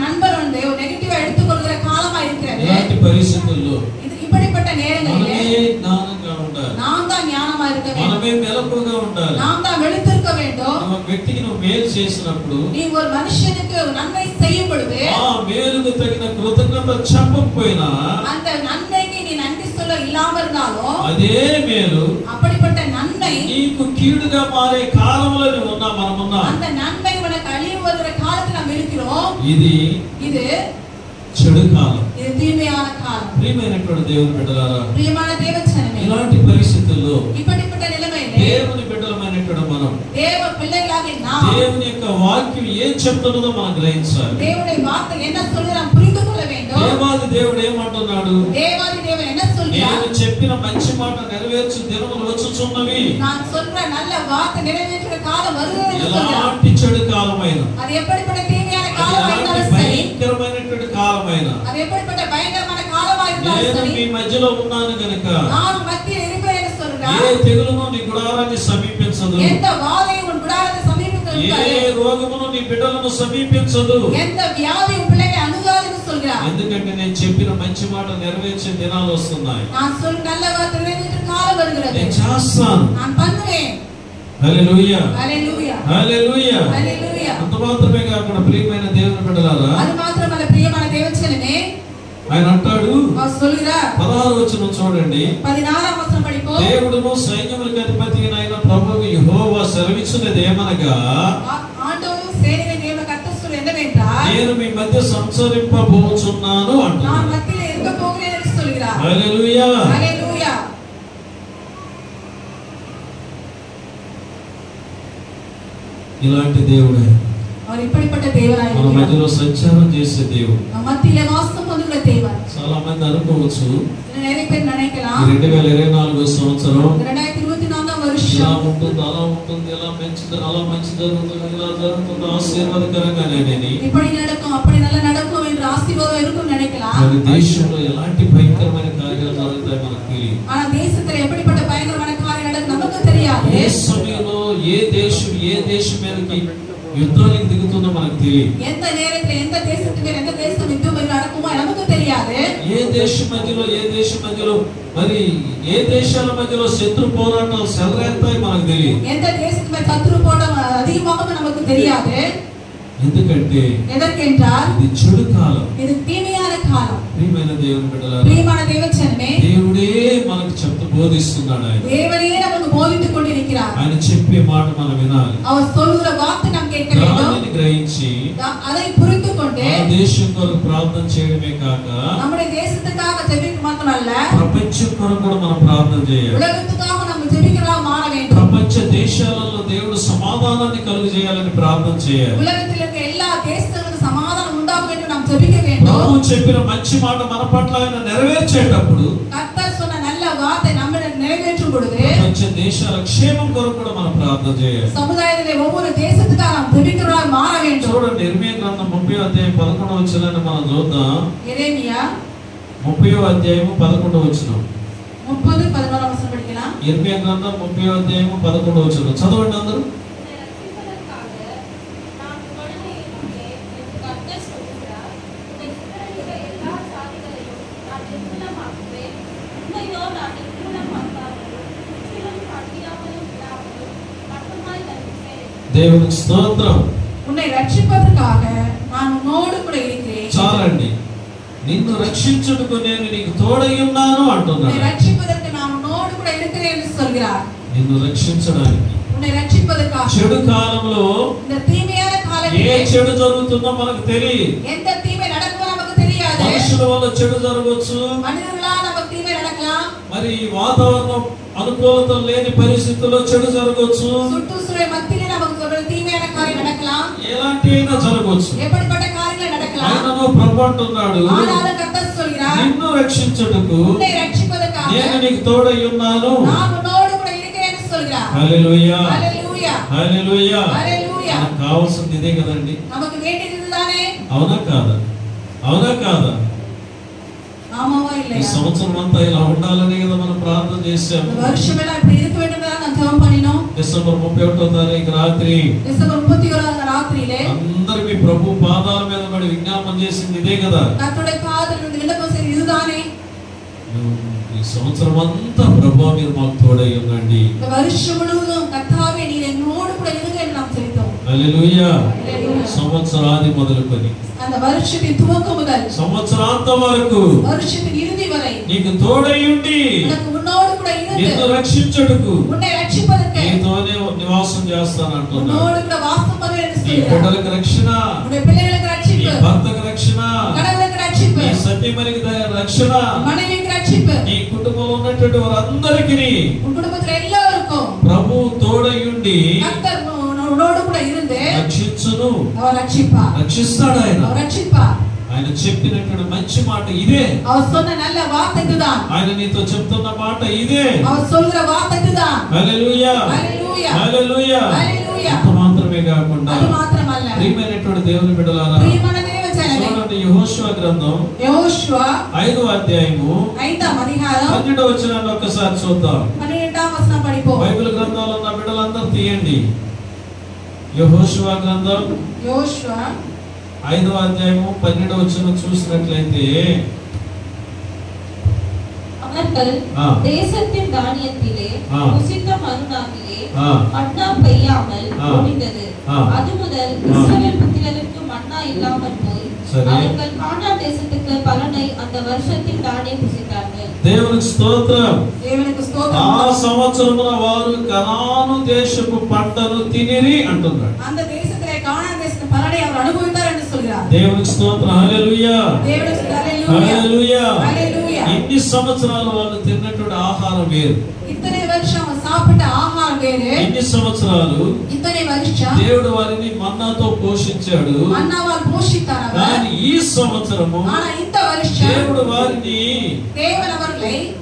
நண்பர் வந்து ஒரு நெகட்டிவா எடுத்துக்கொள்கிற காலமா இருக்கிறது. ఇలాంటి పరిస్థితుల్లో இப்படிப்பட்ட நேரங்களிலே మనమే జ్ఞానంగా ఉండాలి. நாம் தான் ஞானமா இருக்க வேண்டும். మనమే మెలకువగా ఉండాలి. நாம் தான் விழித்திருக்க வேண்டும். ఒక వ్యక్తికి నువ్వు మేలు చేసినప్పుడు, நீ ஒரு மனுஷனுக்கு ஒரு நன்மை செய்யும் பொழுது ఆ మేలుకు తగిన కృతజ్ఞత చెప్పకపోయినా, அந்த நன்மைக்கு நீ நன்றி சொல்ல இல்லாம இருந்தாலும் అదే మేలు அப்படிப்பட்ட நன்மை నీకు కీడుగా మారే కాలంలో నువ్వు ఉన్నా మనం ఉన్నాం. அந்த நன்மை உனக்கு அழிவுகிற காலத்தில் நாம் இருக்கிறோம். ఇది చెడు కాలం. இது தீமையான காலம். ప్రియమైనటువంటి దేవుని బిడ్డలారా, ప్రియమైన దేవజనమే, ఇలాంటి పరిస్థితుల్లో இப்படிப்பட்ட நிலைமையிலே దేవుని బిడ్డలమైనటువంటి మనం தேவ பிள்ளைகளாகிய நாம் దేవుని యొక్క వాక్యం ఏం చెప్తున్నదో మనం గ్రహించాలి. தேவனுடைய வார்த்தை என்ன சொல்லுது நாம் புரிந்து கொள்ள வேண்டும். దేవాది దేవుడు ఏమంటున్నాడు? தேவாதி தேவன் என்ன சொல்கிறார்? నేను చెప్పిన మంచి మాట నెరవేర్చు దినములు వచ్చుచున్నవి. நான் சொல்ற நல்ல வார்த்தை நிறைவேற்ற காலம் வருகிறது என்று சொல்கிறார். ఎలాంటి చెడు కాలమైన, அது எப்படிப்பட்ட தீமையான காலமா இருந்தாலும் சரி, భయంకరమైనటువంటి కాలమైన, அது எப்படிப்பட்ட பயங்கரமான காலமா இருந்தாலும் నేను சரி, మీ మధ్యలో ఉన్నాను గనుక நான் మధ్య இருக்கிறேன் என்று சொல்கிறார். ఏ తెగులును నీ గుడారాన్ని సమీపించదు, எந்த வாதையும் உன் గుడారాన్ని సమీపించదు, ఏ రోగమును నీ బిడ్డలను సమీపించదు, எந்த வியாதி உன் பிள்ளையை அணுகாது என்று சொல்கிறார். ఎందుకంటే నేను చెప్పిన మంచి మాట నెరవేర్చే దినాలు వస్తున్నాయి. நான் சொல் நல்ல வார்த்தை நிறைவேற்ற காலம் வருகிறது. నేను చేస్తాను. நான் பண்ணுவேன். హల్లెలూయా, హల్లెలూయా, హల్లెలూయా, హల్లెలూయా. అంత మాత్రమే కాకుండా ప్రియమైన దేవుని బిడ్డలారా, అది మాత్రమల్ల ప్రియమైన దేవచనమే ఆయన అంటాడు, அவர் சொல்கிறார். 16వ వచనం చూడండి. 16వ వచనం படிப்போம். దేవుడును సైన్యములకు అధిపతి అయిన ప్రభువు యెహోవా సెలవిచ్చినది ఏమనగా, ஆண்டவரும் சேனைகளின் தேவன் கர்த்தர் சொல்வது என்னவென்றால், నేను మీ మధ్య సంచరింపబోచున్నాను అంటున్నాడు. நான் மத்தியிலே இருக்க போகிறேன் என்று சொல்கிறார். హల్లెలూయా, హల్లెలూయా. ఇలాంటి దేవుడే அவர் இப்படிப்பட்ட தேவனாய் మన இருக்கிறார். మధ్యలో సంచారం చేసే దేవుడు. மத்தியிலே வாசம் பண்ணுகிற தேவன். చాలా మంది అనుకోవచ్చు, நிறைய பேர் நினைக்கலாம், 2024 సంవత్సరం 2024 ఇలా வருஷம் ఉంటుంది, అలా ఉంటుంది, ఇలా మంచిది, అలా మంచి జరుగుతుంది, ఇలా జరుగుతుంది, ఆశీర్వాదకరంగానే இப்படி நடக்கும் அப்படி நல்லா நடக்கும் என்று ஆசீர்வாதம் இருக்கும் நினைக்கலாம். మరి దేశంలో ఎలాంటి భయంకరమైన కార్యాలు జరుగుతాయి మనకు తెలియదు. ஆனா தேசத்துல எப்படிப்பட்ட பயங்கரமான காரியம் நடக்கும் நமக்கு தெரியாது. ఏ సమయంలో ఏ దేశం మీదకి యుద్ధానికి దిగుతుందో మనకు తెలియదు. எந்த நேரத்துல எந்த தேசத்து மேல எந்த தேசம் யுத்தம் நடக்குமோ நமக்கு தெரியாது. ఏ దేశం మధ్యలో మరి ఏ దేశాల మధ్యలో శత్రు పోరాటాలు చెలరేగుతాయి మనకు తెలియదు. எந்த தேசத்து மேல சத்துரு போராட்டம் அதிகமாக நமக்கு தெரியாது. ఎందుకంటే எதற்கென்றால் ఇది చెడు కాలం, இது தீமையான காலம். ప్రియమైన దేవుని బిడ్డలారా, ప్రియమైన దేవచనమే దేవుడే మనకు బోధిస్తున్నాడు. ఆయన தேவனே நமக்கு போதித்துக் கொண்டிருக்கிறார். ఆయన చెప్పే మాట మనం వినాలి. அவர் சொல்லுகிற வார்த்தை நாம் கேட்க வேண்டும். దానిని గ్రహించి அதை புரிந்து கொண்டு మన దేశం కొరకు ప్రార్థన చేయడమే కాక நம்முடைய தேசத்துக்காக ஜெபிக்க மாத்திரமல்ல, ప్రపంచం కొరకు కూడా మనం ప్రార్థన చేయాలి. உலகத்துக்காக நம்ம ஜெபிக்கிறவா மாற வேண்டும். ప్రపంచ దేశాలలో దేవుడు సమాధానాన్ని కలుగజేయాలని ప్రార్థన చేయాలి. உலகத்தில் இருக்க எல்லா தேசங்களுக்கும் சமாதானம் உண்டாகும் என்று நாம் ஜெபிக்க வேண்டும். ప్రభువు చెప్పిన మంచి మాట మన పట్ల ఆయన నెరవేర్చేటప్పుడు கர்த்தர் சொன்ன நல்ல வார்த்தை நம்மிடம் நிறைவேற்றும் பொழுது ప్రపంచ దేశాల క్షేమం కొరకు కూడా మనం ప్రార్థన చేయాలి. సముదాయத்திலே ஒவ்வொரு தேசத்துக்காக நாம் ஜெபிக்கிறவா மாற வேண்டும். చూడండి, ఇర్మీయా గ్రంథం 30వ అధ్యాయం 11వ వచనాన్ని మనం చూద్దాం. எரேமியா 30వ అధ్యాయం 11వ వచనం. 30:11 వచనం படிக்கலாம். ఇర్మీయా గ్రంథం 30వ అధ్యాయం 11వ వచనం చదవండి అందరూ. దేవునికి స్తోత్రం. உன்னை ரட்சிப்பதற்காக நான் உன்னோடு கூட இருக்கிறேன். చాలండి, నిన్ను రక్షించుటకు నేను నీకు తోడై ఉన్నాను உன்னை అంటున్నాడు. ரட்சிப்பதற்கு நான் உன்னோடு கூட இருக்கிறேன் என்று சொல்கிறார். నిన్ను రక్షించడానికి உன்னை ரட்சிப்பதற்காக చెడు కాలంలో இந்த தீமையான ఏ காலத்திலே చెడు జరుగుతుందో మనకు తెలియదు. எந்த தீமை நடக்குமோ நமக்கு தெரியாது. మనుషుల వల్ల చెడు జరగవచ్చు, மனிதர்களால் நமக்கு தீமை நடக்கலாம். మరి వాతావరణం అనుకూలత లేని పరిస్థితుల్లో చెడు జరగవచ్చు, சுற்றுச்சூழல் மத்தியிலே நமக்கு ஒரு தீமையான காரியம் நடக்கலாம். ఎలాంటి అయినా జరగవచ్చు. எப்படிப்பட்ட காரியங்கள் நடக்கலாம். ఆయనను ప్రభు అంటున్నాడు, ஆனாலும் கர்த்தர் சொல்கிறார், నిన్ను రక్షించుటకు உன்னை ரட்சிப்பதற்காக నేను నీకు తోడై ఉన్నాను. நான் உன்னோடு కూడా இருக்கிறேன் என்று சொல்கிறார். హల్లెలూయా, హల్లెలూయా, హల్లెలూయా. హల్లెలూయా. మనకు కావాల్సింది ఇదే కదండి. நமக்கு வேண்டியது இதுதானே? అవునా కాదా? అవునా కాదా? ஆமாவா ఈ இல்லையா? సంవత్సరం అంతా ఇలా ఉండాలని కదా మనం ప్రార్థన చేశాము. இந்த வருஷம் எல்லாம் இப்படி இருக்க வேண்டும் என்று நாம் ஜெபம் பண்ணினோம். డిసెంబర్ 31వ తారీఖు రాత్రి டிசம்பர் 31 ராத்திரியிலே అందరూ మీ ప్రభు పాదాల మీద పడి విజ్ఞాపన చేసింది ఇదే కదా. கர்த்தருடைய பாதத்தில் இருந்து விண்ணப்பம் செய்து இதுதானே? ఈ సంవత్సరం అంతా ప్రభు మీరు మాకు తోడై ఉండండి. இந்த வருஷம் முழுவதும் கர்த்தாவே நீர் என்னோடு கூட இருங்க என்று நாம் ஜெபித்தோம். హల్లెలూయా. హల్లెలూయా. సంవత్సరాది మొదలుకొని அந்த வருஷத்தின் துவக்கம் முதல் సంవత్సరాంతం వరకు வருஷத்தின் இறுதி வரை నీకు తోడై ఉండి உனக்கு உன்னோடு கூட నిన్ను இருந்து రక్షించుటకు உன்னை ரட்சிப்பதற்கு నీతోనే నివాసం చేస్తానంటున్నాడు. உன்னோடு கூட வாசம் பண்ணுவேன் என்று నీ சொல்கிறார். బిడ్డలకు రక్షణ, உன்னுடைய பிள்ளைகளுக்கு నీ ரட்சிப்பு, భర్తకు రక్షణ, கணவனுக்கு ரட்சிப்பு, నీ సత్యమరికి రక్షణ, மனைவிக்கு ரட்சிப்பு, నీ కుటుంబంలో ఉన్నటువంటి వారందరికీ உன் குடும்பத்துல எல்லாருக்கும் ప్రభు తోడై ఉండి கர்த்தர் உன்னோடு கூட இருந்து రక్షించును. அவர் ரட்சிப்பார். రక్షిస్తాడు ఆయన. அவர் ரட்சிப்பார். ఆయన చెప్పినటువంటి మంచి మాట ఇదే. அவர் சொன்ன நல்ல வார்த்தை இதுதான். ఆయన నీతో చెప్తున్న మాట ఇదే. அவர் சொல்ற வார்த்தை இதுதான். హల్లెలూయా హల్లెలూయా హల్లెలూయా హల్లెలూయా. అంత మాత్రమే కాకుండా అది మాత్రమల్ల ప్రియమైనటువంటి దేవుని బిడ్డలారా, ప్రియమైన దేవుని జనమే, చూడండి యెహోషువ గ్రంథం యెహోషువ 5వ అధ్యాయము 5వ అధ్యాయం 12వ వచనాన్ని ఒక్కసారి చూద్దాం. 12వ వచనం పడిపో. బైబిల్ గ్రంథాలు ఉన్న బిడ్డలందరూ తీయండి. యెహోషువ గ్రంథం యెహోషువ 5వ అధ్యాయము 12వ వచనం చూసినట్లయితే, அவர்கள் தேசத்தின் தானியத்திலே புசித்த மறுநாளிலே மன்னா பெய்யாமல் ஒழிந்தது. அது முதல் இஸ்ரவேல் புத்திரருக்கு மன்னா இல்லாமல் போய் அவர்கள் கானான் தேசத்துக்கு பலனை அந்த வருஷத்தின் தானே புசித்தார்கள். దేవునికి స్తోత్రం. దేవునికి స్తోత్రం. ఆ సంవత్సరమున వారు కనాను దేశపు పంటను తినిరి అంటున్నాడు. அந்த தேசத்திலே கானான் தேசத்தின் பலனை அவர் அனுபவித்தார் என்று சொல்கிறார். దేవునికి స్తోత్రం. హల్లెలూయా దేవునికి హల్లెలూయా హల్లెలూయా. హల్లెలూయా. ఇన్ని సంవత్సరాలు వాళ్ళు తిన్నటువంటి ఆహారం వేరు. ఇతనే వర్షం సాపిట ఆహారం వేరే. ఇన్ని సంవత్సరాలు ఇతనే వర్షం దేవుడు వారిని మన్నాతో పోషించాడు. మన్నా వాళ్ళు పోషిస్తారు. కానీ ఈ సంవత్సరము ఇంత వర్షం దేవుడు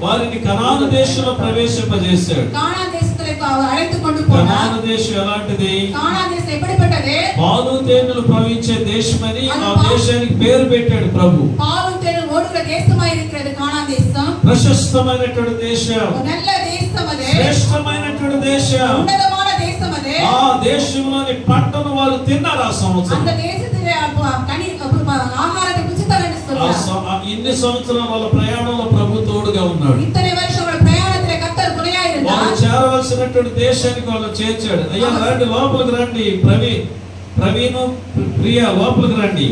వారిని కనాను దేశంలో ప్రవేశింపజేశాడు. కానాన్ దేశத்துக்கு அவர் அழைத்து கொண்டு போனார். కనాను దేశం ఎలాంటిది? కానాన్ దేశం ఎప్పటిపట్టది? పాలు తేనెలు ప్రవహించే దేశమని ఆ దేశానికి పేరు పెట్టాడు ప్రభు. పాలు తేనెలు ఓడుగ దేశమై இருக்கிறது కానాన్ దేశం. ప్రశస్తమైనటువంటి దేశం, நல்ல దేశం అది, శ్రేష్టమైనటువంటి దేశం, ఉన్నతమైన దేశం అది. ఆ దేశంలోని పంటను వారు తిన్నారు ఆ సంవత్సరం. அந்த தேசத்திலே கனி ఆహారాన్ని రుచితారని சொல்றார். ఇన్ని సంవత్సరాల వాళ్ళ ప్రయాణంలో ప్రభు తోడుగా ఉన్నాడు. ఇతనే వర్షం వాళ్ళ ప్రయాణத்திலே కర్తర్ துணையாய் இருந்தார். వాళ్ళు చేరవలసినటువంటి దేశానికి వాళ్ళు చేర్చాడు. అయ్యా రండి, లోపలికి రండి, ప్రవీణు ప్రియా లోపలికి రండి.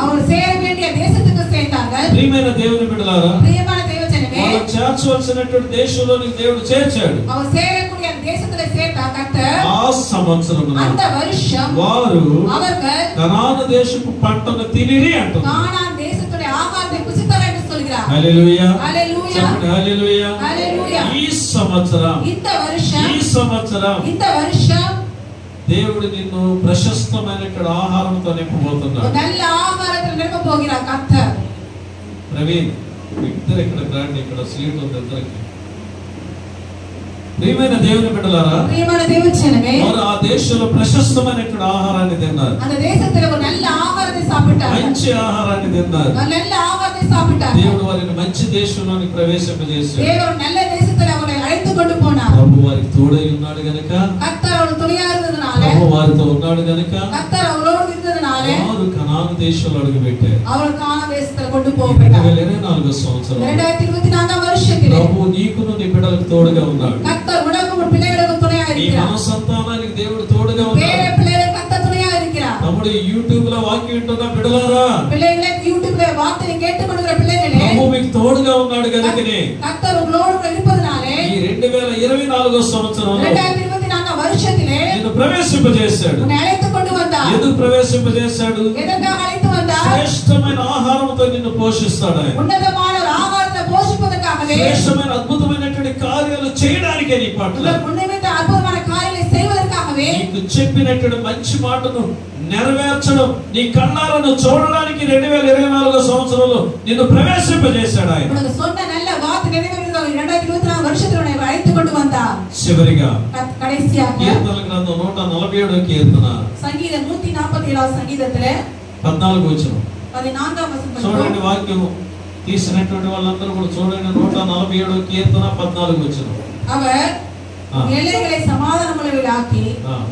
அவர் சேர வேண்டிய தேசத்துக்கு சேர்ந்தார்கள். ప్రియమైన దేవుని బిడ్డలారా, ప్రియమైన దేవజనమే, వాళ్ళు చేర్చవలసినటువంటి దేశంలోని దేవుడు చేర్చాడు. அவர் சேரக்கூடிய தேசத்திலே சேர்த்த கர்த்தర్ ఆ సంవత్సరమున அந்த வருஷம் వారు அவர்கள் కనాను దేశపు పంటను తినిరి అంటున్నారు. கானான் தேசத்துடைய ஆகாரத்தை புசித்தார் என்று சொல்கிறார். హల్లెలూయా హల్లెలూయా హల్లెలూయా హల్లెలూయా. ఈ సంవత్సరం இந்த வருஷம் ఈ సంవత్సరం దేవుడు నిన్ను ప్రశస్తమైనటువంటి ఆహారంతో నింపబోతున్నాడు. நல்ல ఆహారத்தை నింప పోகிறார் కర్తర్. ప్రవీణ్ ఇద్దరు ఇక్కడ రండి, ఇక్కడ సీట్ ఉంది ఇద్దరికి. ప్రియమైన దేవుని బిడ్డలారా, ప్రియమైన దేవజనమే, వారు ఆ దేశంలో ప్రశస్తమైనటువంటి ఆహారాన్ని తిన్నారు. அந்த தேசத்திலே ஒரு நல்ல ஆகாரத்தை சாப்பிட்டார்கள். మంచి ఆహారాన్ని తిన్నారు. நல்ல ஆகாரத்தை சாப்பிட்டார்கள். దేవుడు వారిని మంచి దేశంలోకి ప్రవేశింపజేశాడు. దేవుడు நல்ல தேசத்திலே அவரை அழைத்து கொண்டு போனார். ప్రభు వారికి తోడై ఉన్నాడు గనుక, கர்த்தர் அவருக்கு துணையாக இருந்ததனால, ప్రభు వారితో ఉన్నాడు గనుక கர்த்தர் அவரோடு இருந்ததனால వారు కనాను దేశంలో అడుగుపెట్టారు. அவர் கானான் தேசத்துக்கு கொண்டு போகப்பட்டார். 2024 సంవత్సరం 2024 வருஷத்திலே ప్రభు నీకును నీ బిడ్డలకు తోడుగా ఉన్నాడు. கர்த்தர் உனக்கும் உன் பிள்ளைகளுக்கும் துணையாக నీ இருக்கிறார். మన సంతానానికి దేవుడు తోడుగా வேற ఉన్నాడు. பிள்ளைகளுக்கு கர்த்தர் துணையாக இருக்கிறார். తమ్ముడు యూట్యూబ్ లో వాక్యం వింటున్న బిడ్డలారా, பிள்ளைகளே, யூடியூப்ல வார்த்தையை கேட்டுக்கொண்டிருக்கிற பிள்ளைகளே, ప్రభు మీకు తోడుగా ఉన్నాడు గనుకనే கர்த்தர் உங்களோடு இருப்பதனாலே ఈ 2024 సంవత్సరంలో 2024 வருஷத்திலே నిన్ను ప్రవేశింపజేశాడు. உன்னை అழைத்து கொண்டு வந்தார். ఎందుకు ప్రవేశింపజేశాడు? எதற்காக அழைத்து வந்தார்? శ్రేష్టమైన ఆహారంతో నిన్ను పోషిస్తాడు ఆయన. ఉన్నతమైన ஒரு ஆகாரத்தை போஷிப்பதற்காகவே, శ్రేష్టమైన అద్భుతమైనటువంటి కార్యాలు చేయడానికి నీ పట్ల உன்னிமித்த అద్భుతమైన కార్యాలు செய்வதற்காகவே, నీకు చెప్పినటువంటి మంచి మాటను నెరవేర్చడం, నీ కళ్ళాలను చూడడానికి 2024 సంవత్సరంలో నిన్ను ప్రవేశింపజేశాడు ఆయన. உனக்கு சொன்ன நல்ல வார்த்தை நிறைவேறுகிறது. 2024 வருஷத்தில் உன்னை அழைத்து கொண்டு வந்தார். చివరిగా கடைசியாக కీర్తనల గ్రంథం 147వ కీర్తన సంగీతం 147వ సంగీతத்திலே 14వ వచనం 14వ వచనం చూడండి. వాక్యం తీసినటువంటి వాళ్ళందరూ కూడా చూడండి. 147వ కీర్తన 14వ వచనం. அவர் எல்லைகளை சமாதானமுள்ளவர்களாக்கி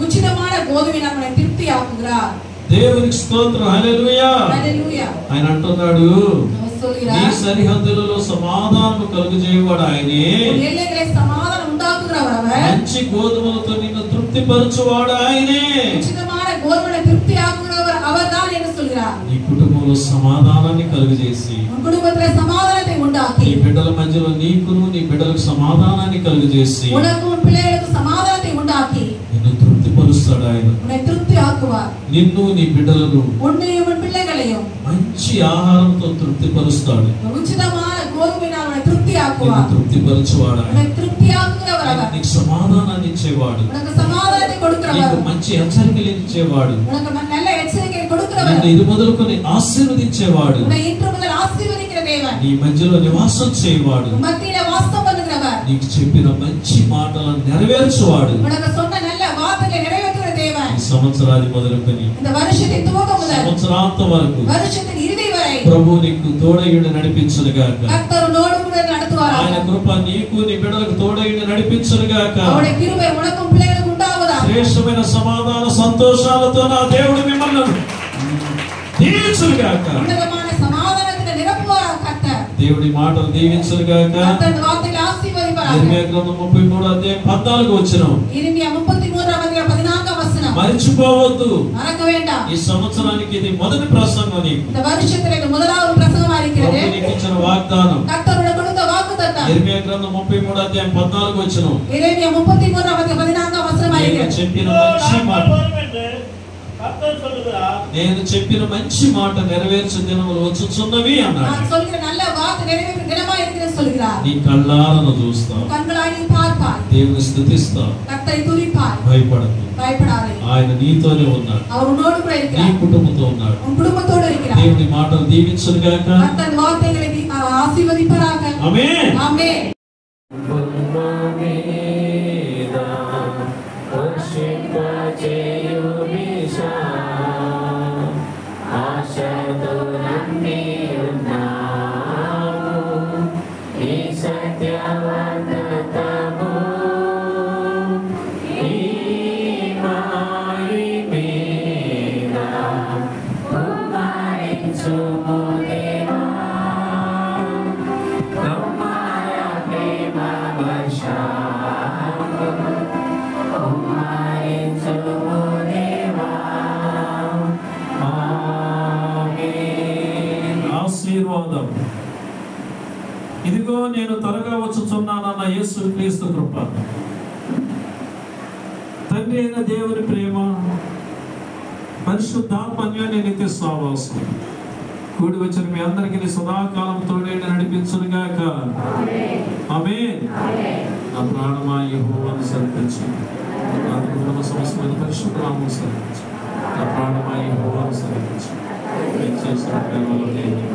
உச்சிதமான கோதுமையினால் நம்மை திருப்தியாக்குகிறார். దేవునికి స్తోత్రం. హల్లెలూయా హల్లెలూయా. ఆయన అంటున్నాడు, அவர் சொல்கிறார், నీ సరిహద్దులలో సమాధానము కలుగజేయవాడు ఆయనే, எல்லைகளை సమాధానం உண்டாக்குகிறவர் அவர், మంచి గోధుమలతో నిన్ను తృప్తిపరచువాడు ఆయనే. ఉచితమైన గోధుమలను திருப்தியாக்குகிறவர் அவர்தான் என்று சொல்கிறார். నీ కుటుంబంలో సమాధానాన్ని కలుగజేసి, உன் குடும்பத்திலே சமாதானத்தை உண்டாக்கி, నీ బిడ్డల మధ్యలో నీకును నీ బిడ్డలకు సమాధానాన్ని కలుగజేసి, உனக்கு உன் பிள்ளைகளுக்கு சமாதானத்தை உண்டாக்கி నిన్ను తృప్తిపరుస్తాడు ఆయన. உன்னை திருப்தியாக்குவார். నిన్ను నీ బిడ్డలను உன்னையும் உன் பிள்ளைகளையும் మంచి ఆహారంతో తృప్తిపరుస్తాడు. ఉచితమైన గోధుమలను உன்னை నిన్ను திருப்தியாக்குவார். తృప్తిపరచువాడు ఆయన. உன்னை திருப்தியாக்குகிறவர் அவர். నీకు సమాధానాన్ని ఇచ్చేవాడు, உனக்கு சமாதானத்தை నీకు கொடுக்கிறவர், మంచి హెచ్చరికలు ఇచ్చేవాడు, உனக்கு நல்ல எச்சரிக்கை கொடுக்கிறவர் ஆண்டவர் ఇది మొదలుకొని ఆశీర్వదించేవాడు உன்னை இன்று முதல் ஆசீர்வதிக்கிற தேவன் నీ మధ్యలో నివాసం చేయవాడు மத்தியில வாசம் பண்ணுகிறவர் నీకు చెప్పిన మంచి మాటలను నెరవేర్చువాడు உனக்கு சொன்ன நல்ல வார்த்தைகளை நிறைவேற்றுகிற தேவன் ఈ సంవత్సరాది మొదలుకొని இந்த வருஷத்தின் துவக்கம் முதல் సంవత్సరాంతం వరకు வருஷத்தின் இறுதி வரை ప్రభు నీకు తోడయుండి నడిపించును గాక கர்த்தர் உன்னோடு கூட நடத்துவாராக ఆయన కృప నీకు నీ బిడ్డలకు తోడయుండి నడిపించును గాక அவருடைய கிருபை உனக்கும் பிள்ளைகளுக்கும் உண்டாவதாக శ్రేష్టమైన సమాధాన సంతోషాలతో నా దేవుడు మిమ్మల్ని దీవించును గాక ఉన్నతమైన సమాధానத்தை நிரப்புவாராக கர்த்தர் దేవుడి మాటలు దీవించును గాక கர்த்தர் வார்த்தைகளை ஆசீர்வதிப்பாராக ఇర్మియా గ్రంథం 33 అధ్యాయం 14 వచనం இறைமையா 33 అధ్యాయం 14 వచనం మరిచిపోవద్దు மறக்க வேண்டாம் ఈ సంవత్సరానికి ఇది మొదటి ప్రసంగం నీకు இந்த வருஷத்துல இது முதலாவது பிரசங்கமா இருக்கிறது ప్రభు నీకు ఇచ్చిన వాగ్దానం கர்த்தர் உனக்கு கொடுத்த வாக்குத்தத்தம் ఇర్మియా గ్రంథం 33 అధ్యాయం 14 వచనం இறைமையா 33 అధ్యాయం 14 వచనం నేను இருக்கிறது చెప్పిన మంచి మాట నేను చెప్పిన మంచి మాట నెరవేర్చే దినములు వచ్చుచున్నవి అన్నాడు நான் சொல்கிற நல்ல வார்த்தை நிறைவேறும் தினமா இருக்கிறது சொல்கிறார் నీ కళ్ళాలను చూస్తావు கண்களாய் நீ பார்ப்பாய் దేవుని స్తుతిస్తావు கர்த்தரை துதிப்பாய் భయపడకు பயப்படாதே ఆయన నీతోనే ఉన్నాడు அவர் உன்னோடு கூட నీ இருக்கிறார் కుటుంబంతో ఉన్నాడు உன் குடும்பத்தோடு இருக்கிறார் దేవుని మాటలు దీవించును గాక கர்த்தர் வார்த்தைகளை ஆசீர்வதிப்பாராக ఆమేన్ ஆமென் ఆశీర్వాదం. ఇదిగో నేను త్వరగా వచ్చుచున్నానన్న యేసు క్రీస్తు కృప, తండ్రి అయిన దేవుని ప్రేమ, పరిశుద్ధాత్మ అన్యోన్య నిత్య సహవాసం కూడి వచ్చిన మీ అందరికీ సదాకాలం తోడేండి నడిపించును గాక. ఆమేన్. నా ప్రాణమా యెహోవాను సన్నిధించు, నా కుటుంబ సమస్తమైన పరిశుద్ధ నామమును సన్నిధించు. నా ప్రాణమా యెహోవాను సన్నిధించు. నేను చేసిన ప్రేమలో దేవుని